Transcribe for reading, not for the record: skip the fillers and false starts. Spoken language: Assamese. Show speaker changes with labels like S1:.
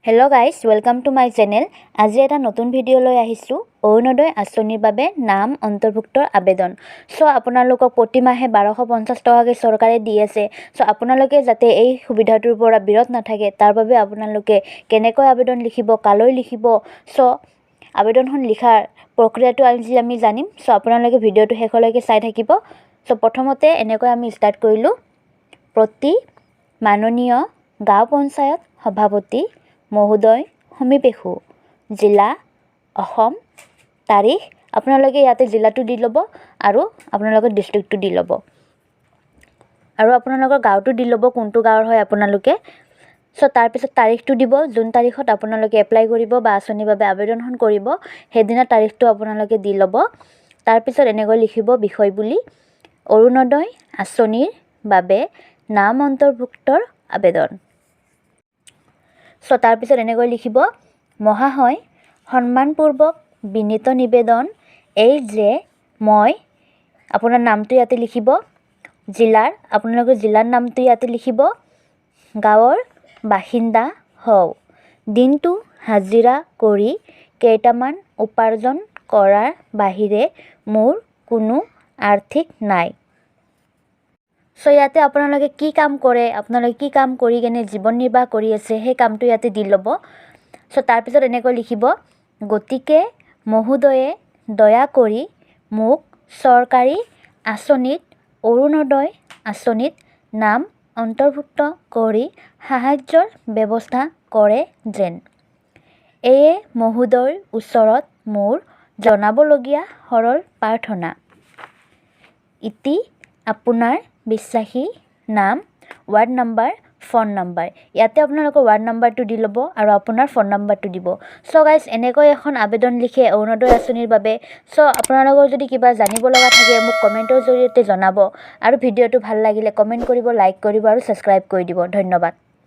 S1: Hello guys, welcome to my channel. আজি এটা নতুন ভিডিও লৈ আহিছো arunudoi asoniৰ বাবে নাম অন্তৰ্ভুক্তৰ আবেদন। সো আপোনালোকক প্ৰতি মাহে 1250 টকাকৈ চৰকাৰে দি আছে। সো আপোনালোকে যাতে এই সুবিধাটোৰ পৰা বিৰত নাথাকে তাৰ বাবে আপোনালোকে কেনেকৈ আবেদন লিখিব, কালৈ লিখিব। সো আবেদনখন লিখাৰ প্ৰক্ৰিয়াটো আমি জানিম। সো আপোনালোকে ভিডিওটো শেষলৈকে চাই থাকিব। সো প্ৰথমতে এনেকৈ আমি ষ্টাৰ্ট কৰিলো। প্ৰতি মাননীয় গাঁও পঞ্চায়ত সভাপতি মহোদয় সমীপেশু জিলা অসম তাৰিখ আপোনালোকে ইয়াতে জিলাটো দি ল'ব আৰু আপোনালোকৰ ডিস্ট্ৰিক্টটো দি ল'ব আৰু আপোনালোকৰ গাঁওটো দি ল'ব কোনটো গাঁৱৰ হয় আপোনালোকে। সো তাৰ পিছত তাৰিখটো দিব যোন তাৰিখত আপোনালোকে এপ্লাই কৰিব বা আঁচনিৰ বাবে আবেদনখন কৰিব সেইদিনা তাৰিখটো আপোনালোকে দি ল'ব। তাৰ পিছত এনেকৈ লিখিব বিষয় বুলি অৰুণোদয় আঁচনিৰ বাবে নাম অন্তৰ্ভুক্তৰ আবেদন। সো তাৰ পিছত এনেকৈ লিখিব মহাশয় সন্মানপূৰ্বক বিনীত নিবেদন এই যে মই আপোনাৰ নামটো ইয়াতে লিখিব, জিলাৰ আপোনালোকৰ জিলাৰ নামটো ইয়াতে লিখিব, গাঁৱৰ বাসিন্দা হওঁ, দিনটো হাজিৰা কৰি কেইটামান উপাৰ্জন কৰাৰ বাহিৰে মোৰ কোনো আৰ্থিক নাই। সো ইয়াতে আপোনালোকে কি কাম কৰে, আপোনালোকে কি কাম কৰি কেনে জীৱন নিৰ্বাহ কৰি আছে সেই কামটো ইয়াতে দি ল'ব। সো তাৰ পিছত এনেকৈ লিখিব গতিকে মহোদয়ে দয়া কৰি মোক চৰকাৰী আঁচনিত অৰুণোদয় আঁচনিত নাম অন্তৰ্ভুক্ত কৰি সাহায্যৰ ব্যৱস্থা কৰে যেন। এয়ে মহোদয়ৰ ওচৰত মোৰ জনাবলগীয়া সৰল প্ৰাৰ্থনা। ইতি আপোনাৰ বিশ্বাসী নাম, ৱাৰ্ড নাম্বাৰ, ফোন নাম্বাৰ। ইয়াতে আপোনালোকৰ ৱাৰ্ড নাম্বাৰটো দি ল'ব আৰু আপোনাৰ ফোন নাম্বাৰটো দিব। সো গাইজ এনেকৈ এখন আবেদন লিখে অৰুণোদয় আঁচনিৰ বাবে। সো আপোনালোকৰ যদি কিবা জানিব লগা থাকে মোক কমেণ্টৰ জৰিয়তে জনাব আৰু ভিডিঅ'টো ভাল লাগিলে কমেণ্ট কৰিব, লাইক কৰিব আৰু ছাবস্ক্ৰাইব কৰি দিব। ধন্যবাদ।